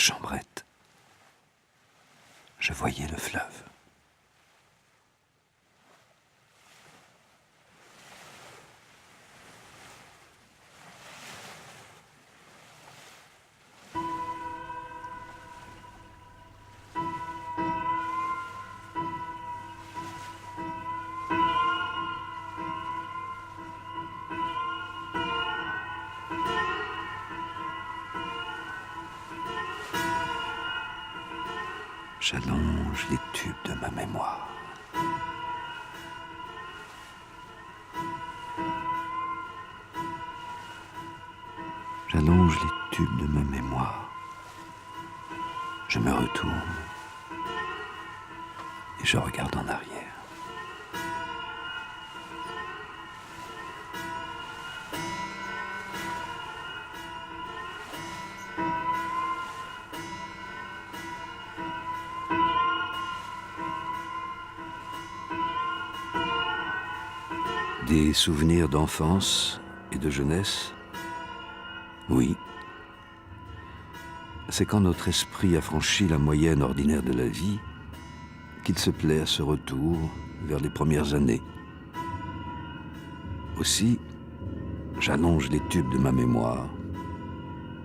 chambrette, je voyais le fleuve. J'allonge les tubes de ma mémoire. J'allonge les tubes de ma mémoire. Je me retourne et je regarde en arrière. Des souvenirs d'enfance et de jeunesse? Oui. C'est quand notre esprit a franchi la moyenne ordinaire de la vie qu'il se plaît à ce retour vers les premières années. Aussi, j'allonge les tubes de ma mémoire,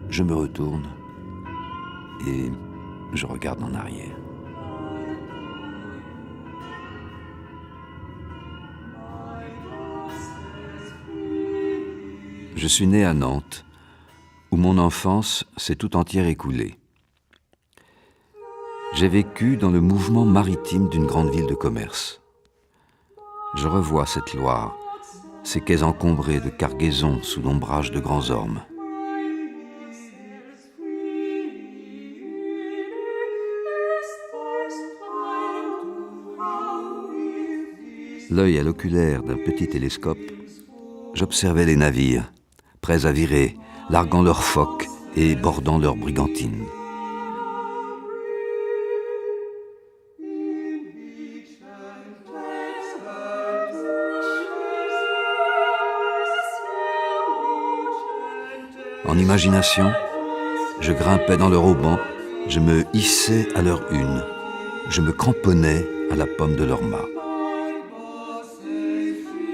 je me retourne et je regarde en arrière. Je suis né à Nantes, où mon enfance s'est tout entière écoulée. J'ai vécu dans le mouvement maritime d'une grande ville de commerce. Je revois cette Loire, ces quais encombrés de cargaisons sous l'ombrage de grands ormes. L'œil à l'oculaire d'un petit télescope, j'observais les navires, prêts à virer, larguant leurs phoques et bordant leurs brigantines. En imagination, je grimpais dans leur auban, je me hissais à leur une, je me cramponnais à la pomme de leur mât.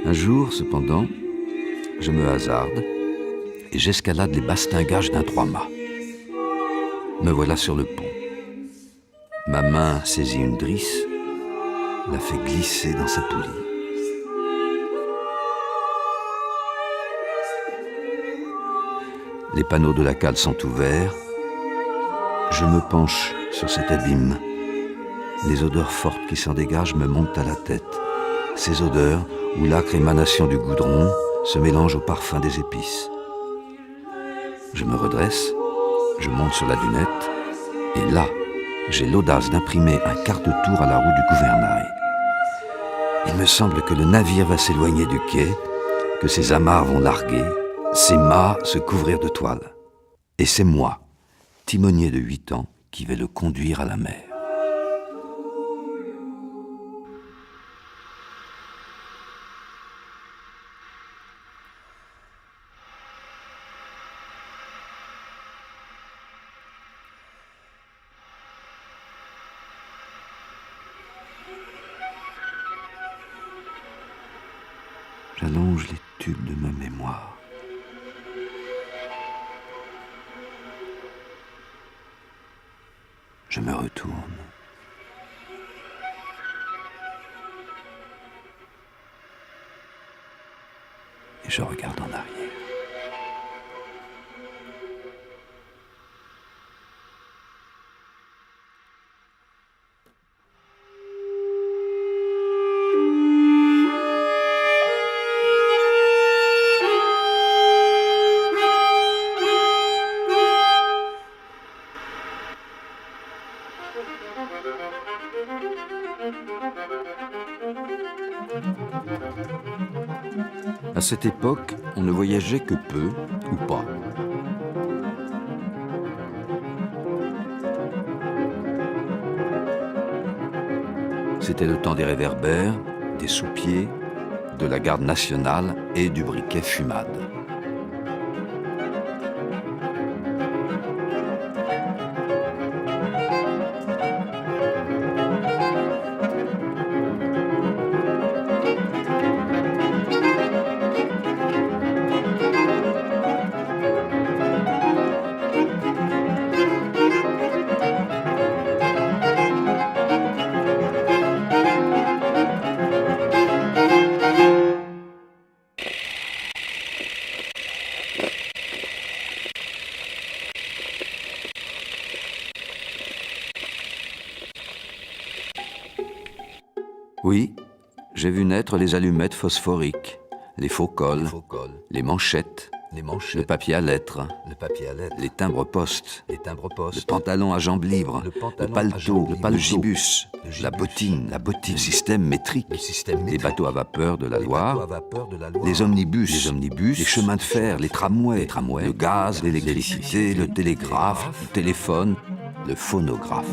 Un jour, cependant, je me hasarde et j'escalade les bastingages d'un 3-mâts. Me voilà sur le pont. Ma main saisit une drisse, la fait glisser dans sa poulie. Les panneaux de la cale sont ouverts. Je me penche sur cet abîme. Les odeurs fortes qui s'en dégagent me montent à la tête. Ces odeurs où l'âcre émanation du goudron se mélange au parfum des épices. Je me redresse, je monte sur la dunette, et là, j'ai l'audace d'imprimer un quart de tour à la roue du gouvernail. Il me semble que le navire va s'éloigner du quai, que ses amarres vont larguer, ses mâts se couvrir de toile. Et c'est moi, timonier de 8 ans, qui vais le conduire à la mer. J'allonge les tubes de ma mémoire. Je me retourne. Et je regarde en arrière. À cette époque, on ne voyageait que peu ou pas. C'était le temps des réverbères, des sous-pieds, de la garde nationale et du briquet fumade. Oui, j'ai vu naître les allumettes phosphoriques, les faux cols, les manchettes, le papier à lettres, les timbres-postes, le pantalon à jambes libres, le paletot, le gibus, la bottine, le système métrique, les bateaux à vapeur de la Loire, les omnibus, les chemins de fer, les tramways, le gaz, l'électricité, le télégraphe, le téléphone, le phonographe.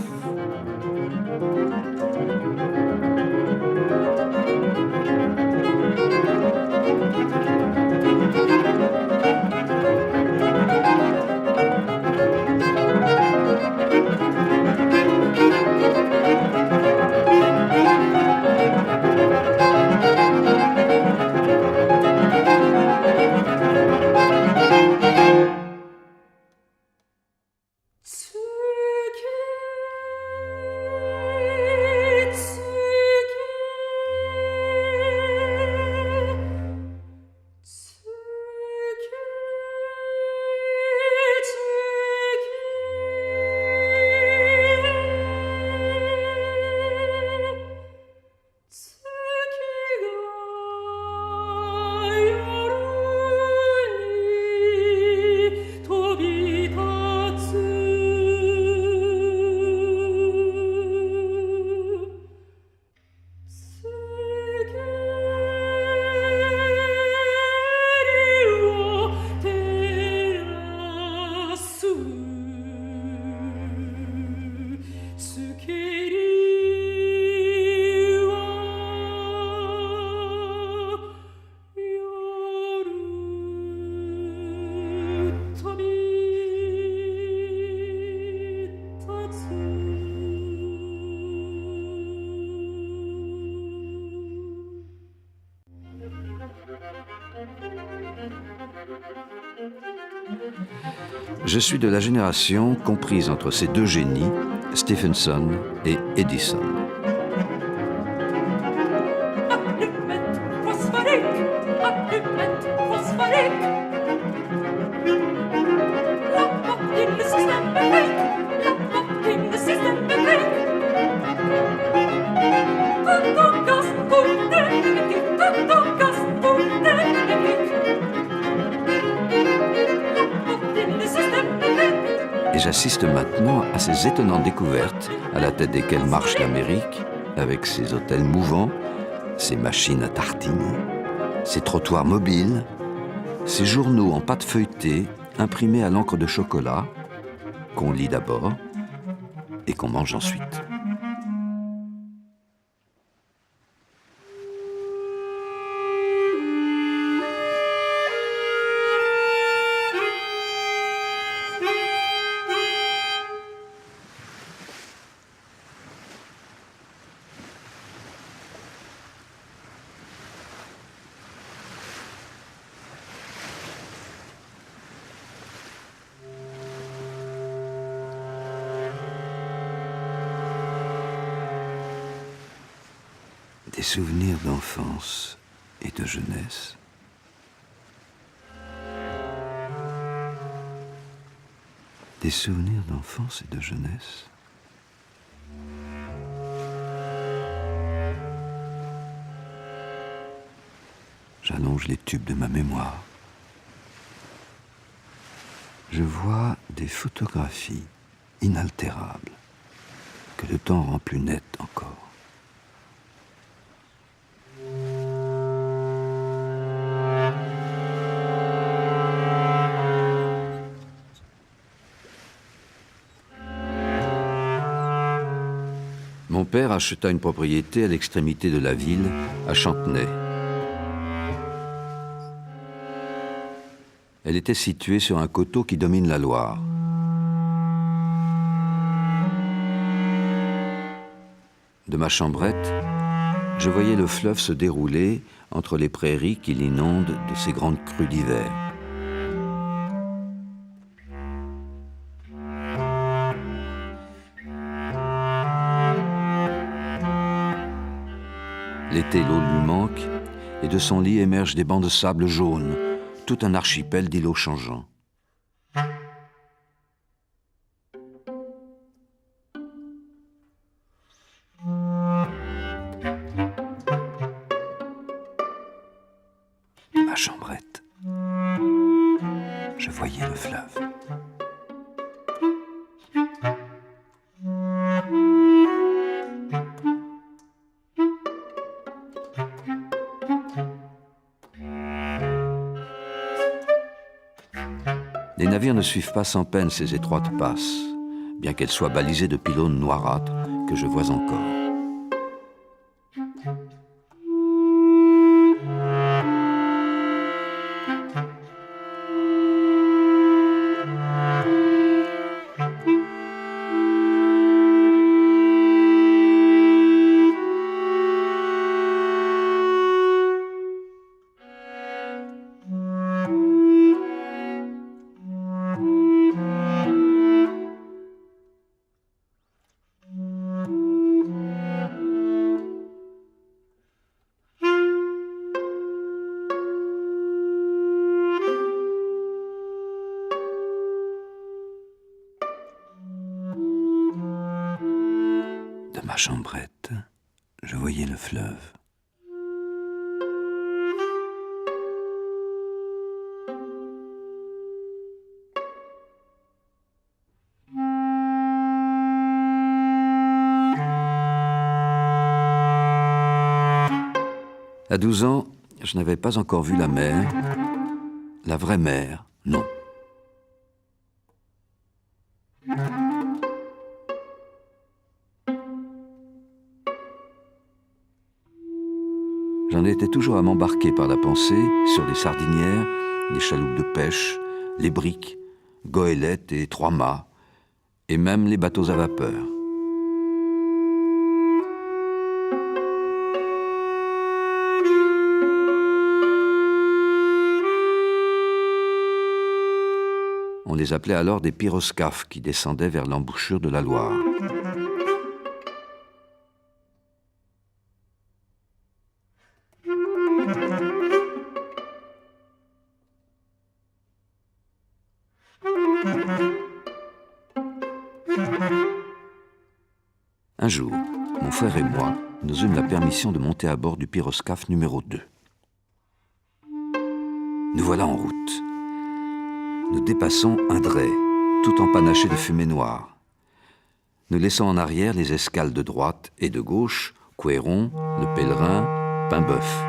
Je suis de la génération comprise entre ces deux génies, Stephenson et Edison. Allumette phosphorique, allumette phosphorique. La bottine, le système métrique, la bottine, le système métrique. Quand on casse tout l'électrique, quand on casse tout l'électrique. La bottine, le système métrique. Et j'assiste maintenant à ces étonnantes découvertes à la tête desquelles marche l'Amérique, avec ses hôtels mouvants, ses machines à tartines, ses trottoirs mobiles, ses journaux en pâte feuilletée imprimés à l'encre de chocolat, qu'on lit d'abord et qu'on mange ensuite. Des souvenirs d'enfance et de jeunesse. Des souvenirs d'enfance et de jeunesse. J'allonge les tubes de ma mémoire. Je vois des photographies inaltérables que le temps rend plus nettes encore. Mon père acheta une propriété à l'extrémité de la ville, à Chantenay. Elle était située sur un coteau qui domine la Loire. De ma chambrette, je voyais le fleuve se dérouler entre les prairies qui l'inondent de ses grandes crues d'hiver. L'été, l'eau lui manque, et de son lit émergent des bancs de sable jaune, tout un archipel d'îlots changeants. chambrette, je voyais le fleuve. Les navires ne suivent pas sans peine ces étroites passes, bien qu'elles soient balisées de pylônes noirâtres que je vois encore. De ma chambrette, je voyais le fleuve. À 12 ans, je n'avais pas encore vu la mer. La vraie mer, non. J'en étais toujours à m'embarquer par la pensée sur les sardinières, les chaloupes de pêche, les briques, goélettes et trois-mâts, et même les bateaux à vapeur. On les appelait alors des pyroscaphes qui descendaient vers l'embouchure de la Loire. Un jour, mon frère et moi, nous eûmes la permission de monter à bord du pyroscaphe numéro 2. Nous voilà en route. Nous dépassons Indray, tout empanaché de fumée noire. Nous laissons en arrière les escales de droite et de gauche, Couéron, Le Pèlerin, Paimboeuf.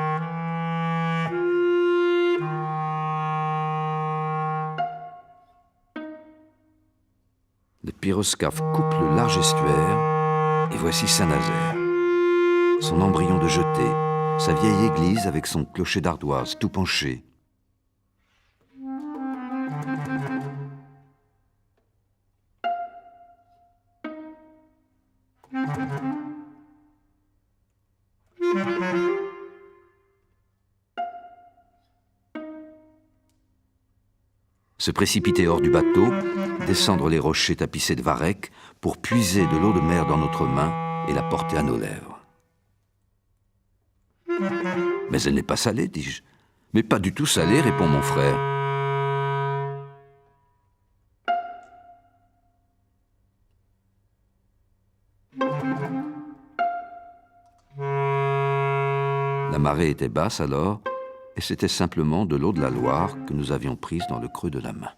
Le pyroscaphe coupe le large estuaire, et voici Saint-Nazaire. Son embryon de jetée, sa vieille église avec son clocher d'ardoise tout penché. Se précipiter hors du bateau, descendre les rochers tapissés de varech pour puiser de l'eau de mer dans notre main et la porter à nos lèvres. « Mais elle n'est pas salée, dis-je. »« Mais pas du tout salée, répond mon frère. » La marée était basse alors, et c'était simplement de l'eau de la Loire que nous avions prise dans le creux de la main.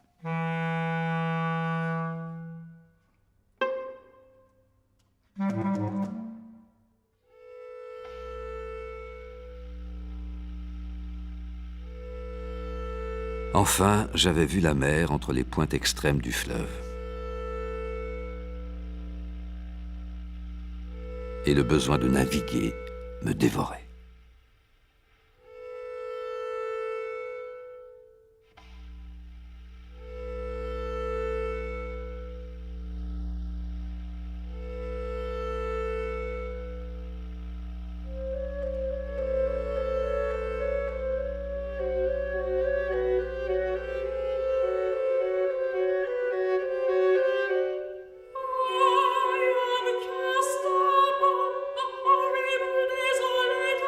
Enfin, j'avais vu la mer entre les pointes extrêmes du fleuve. Et le besoin de naviguer me dévorait. I am cast upon a horrible, desolate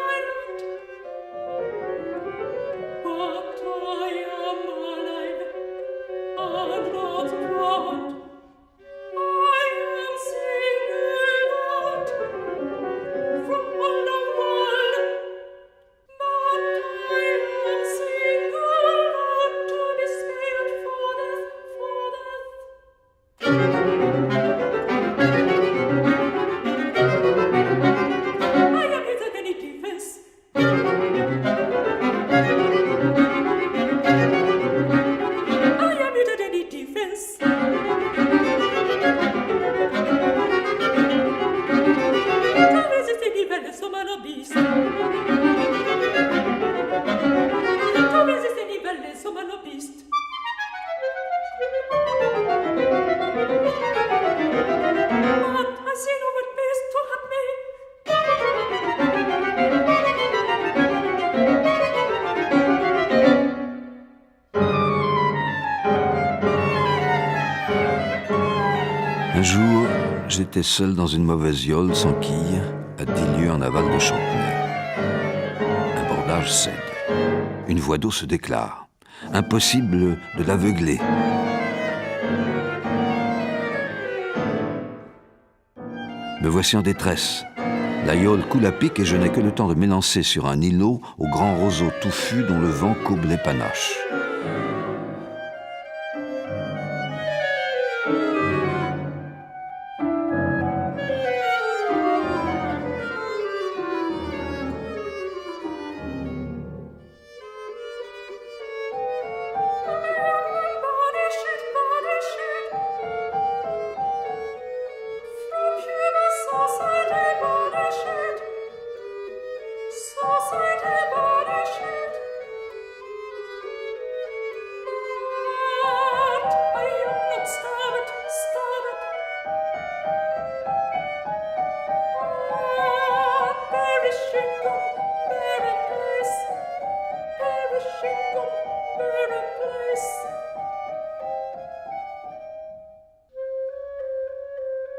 était seul dans une mauvaise yole sans quille, à 10 lieues en aval de Chantenay. Un bordage cède. Une voie d'eau se déclare. Impossible de l'aveugler. Me voici en détresse. La yole coule à pic et je n'ai que le temps de m'élancer sur un îlot aux grands roseaux touffus dont le vent courbe les panaches.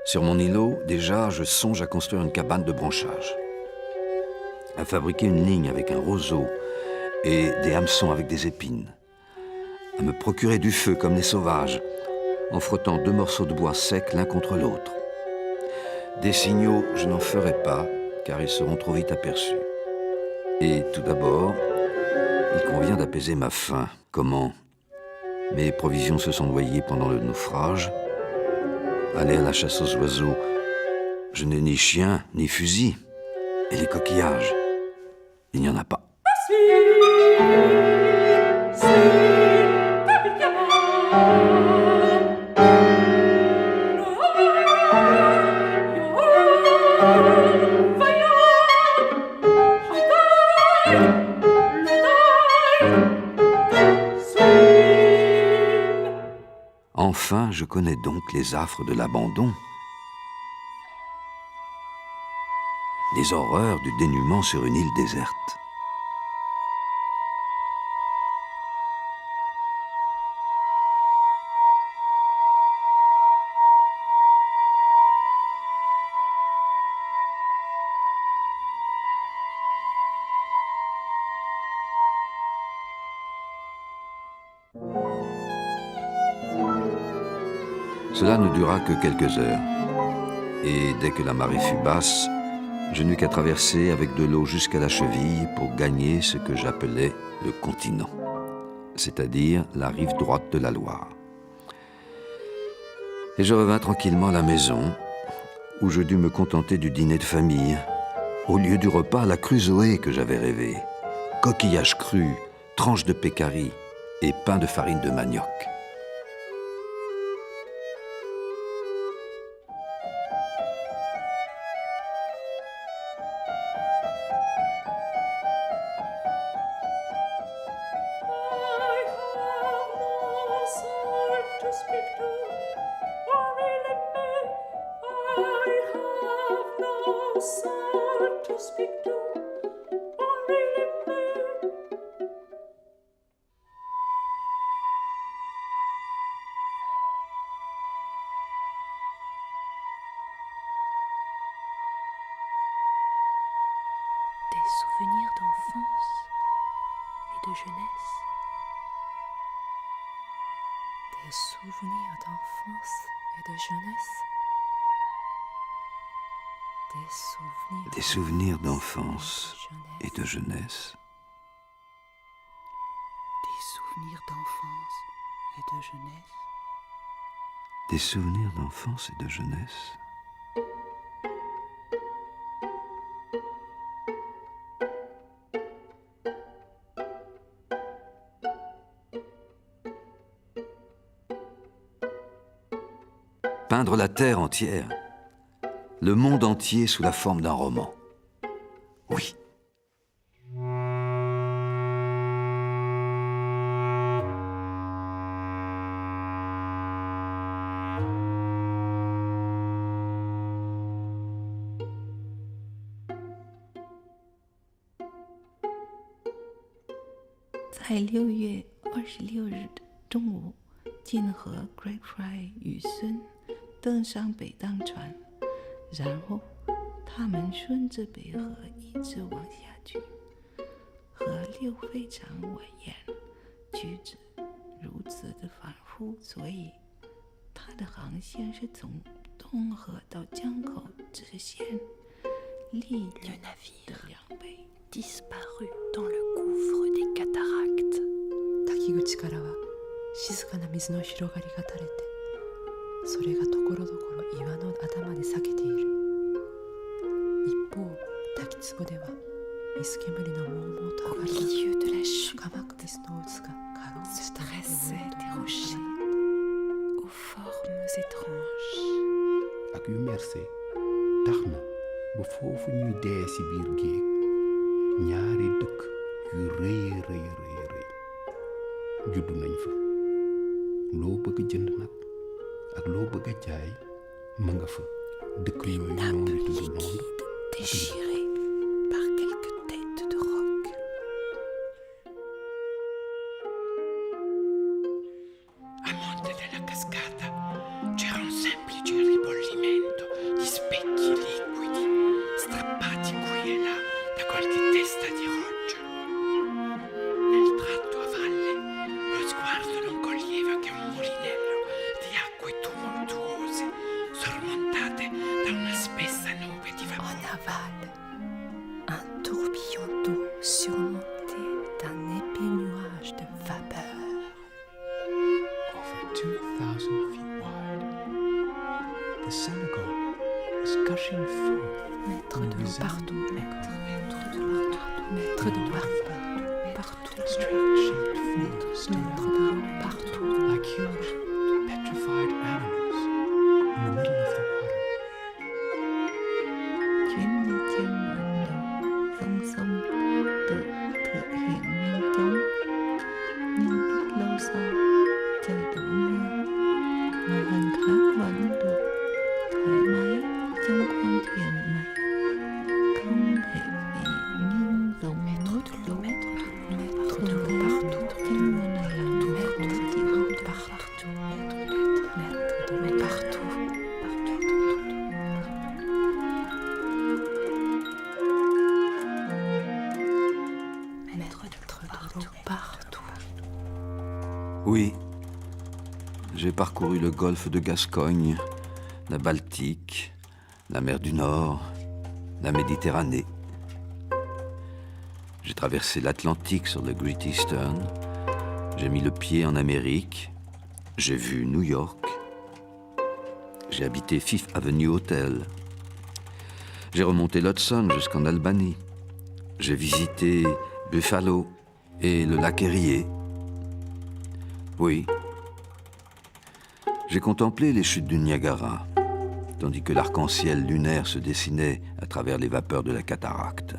Sur mon îlot, déjà, je songe à construire une cabane de branchage, à fabriquer une ligne avec un roseau et des hameçons avec des épines, à me procurer du feu comme les sauvages, en frottant 2 morceaux de bois secs l'un contre l'autre. Des signaux, je n'en ferai pas, car ils seront trop vite aperçus. Et tout d'abord, il convient d'apaiser ma faim. Comment? Mes provisions se sont noyées pendant le naufrage. Aller à la chasse aux oiseaux, je n'ai ni chien, ni fusil. Et les coquillages, il n'y en a pas. Enfin, je connais donc les affres de l'abandon, les horreurs du dénuement sur une île déserte. Cela ne dura que quelques heures, et dès que la marée fut basse, je n'eus qu'à traverser avec de l'eau jusqu'à la cheville pour gagner ce que j'appelais le continent, c'est-à-dire la rive droite de la Loire. Et je revins tranquillement à la maison, où je dus me contenter du dîner de famille, au lieu du repas à la Crusoé que j'avais rêvé, coquillages crus, tranches de pécari et pain de farine de manioc. Des souvenirs d'enfance et de jeunesse. Des souvenirs d'enfance et de jeunesse. Des souvenirs d'enfance et de jeunesse. Des souvenirs d'enfance et de jeunesse. Des souvenirs d'enfance et de jeunesse. Peindre la terre entière, le monde entier sous la forme d'un roman. Oui.在6月26日中午，晋和 Grapefly 与孙登上北当船，然后他们顺着北河一直往下去，河流非常蜿蜒曲折，如此的反复，所以它的航线是从东河到江口直线，力量的2倍。disparu dans le gouffre des cataractes. 滝口からは静かな水の広がりが垂れて、それがところどころ岩の頭で裂けている。一方、滝壺では水煙の朦々と上がり、高まく水の渦がかろうじて dressaient des rochers aux formes étranges. ak yu mercé tax na ba foofu ñuy dee ci biir géej ñaari dëkk yu rëy juddu nañ fa. loo bëgg jënd nag ak loo bëgg a jaay ma nga fa. dëkk yooyu ñoo ngi tudd Londres Déchirés par quelques têtes de roc. A monte della cascata c'era un semplice ribollimento di specchi liquidi strappati qui e là da qualche testa di roccia. Nel tratto a valle lo sguardo non coglieva che un mulinello di acque tumultuose sormontate da una spessa nube di En vapore. aval, un tourbillon d'eau surmonté d'un épais nuage de vapeur. Over 2,000 feet wide, the Senegal was gushing forth. Maître de l'eau partout, maître de l'eau partout, maître de l'eau partout, Straight-shaped forms maître de stood l'eau up partout. like huge, petrified animals in the middle of the water. Chuyến đi trên bản đồ dòng sông được thực hiện nhanh chóng, nhưng ít lâu sau trời đổ mưa mà hành khách vẫn được thoải mái trong khoang thuyền này, không hề bị nghiêng dòng nước lũ. Maître de l'eau partout, trên mưa này là maître de l'eau partout, maître de l'eau partout. Maître de l'eau partout. Oui, j'ai parcouru le golfe de Gascogne, la Baltique, la mer du Nord, la Méditerranée. J'ai traversé l'Atlantique sur le Great Eastern, j'ai mis le pied en Amérique, j'ai vu New York, j'ai habité Fifth Avenue Hotel, j'ai remonté l'Hudson jusqu'en Albanie, j'ai visité Buffalo et le lac Erie. Oui, j'ai contemplé les chutes du Niagara, tandis que l'arc-en-ciel lunaire se dessinait à travers les vapeurs de la cataracte.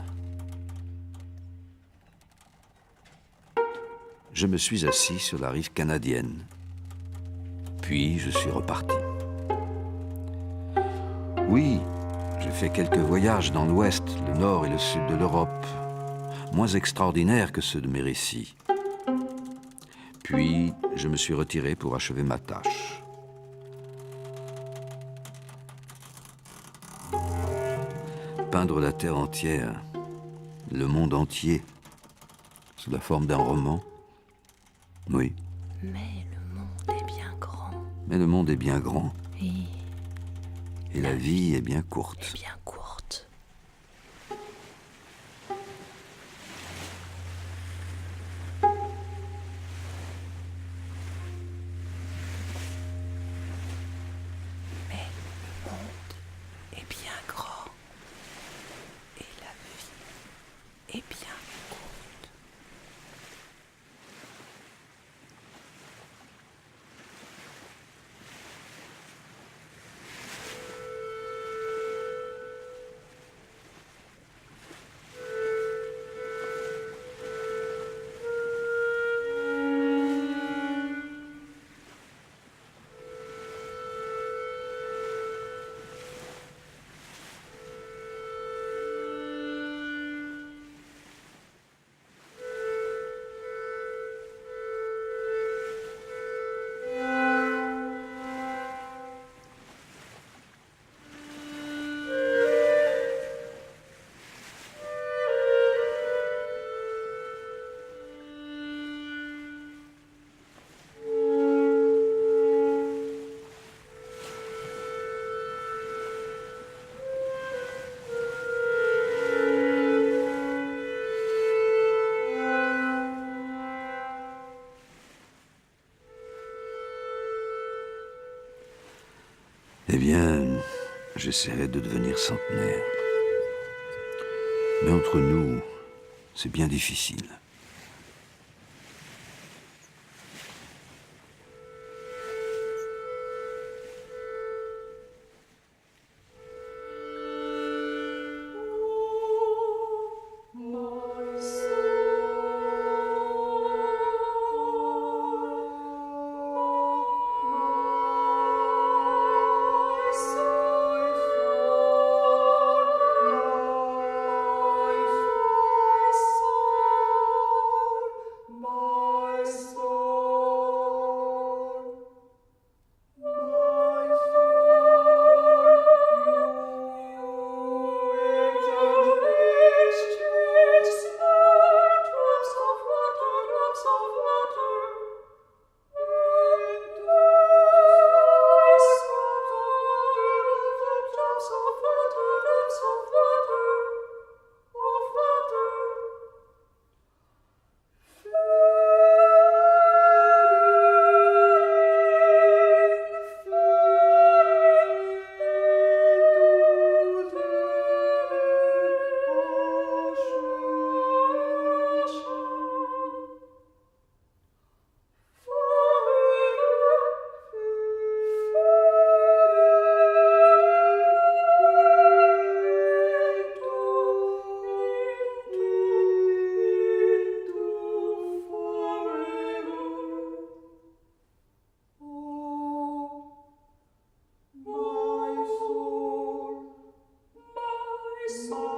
Je me suis assis sur la rive canadienne, puis je suis reparti. Oui, j'ai fait quelques voyages dans l'ouest, le nord et le sud de l'Europe, moins extraordinaires que ceux de mes récits. Puis, je me suis retiré pour achever ma tâche. Peindre la terre entière, le monde entier, sous la forme d'un roman. Oui, Mais le monde est bien grand mais le monde est bien grand et et la vie est bien courte. bien courte. Mais le monde est bien grand et la vie est bien courte. Eh bien, j'essaierai de devenir centenaire. Mais entre nous, c'est bien difficile. My soul.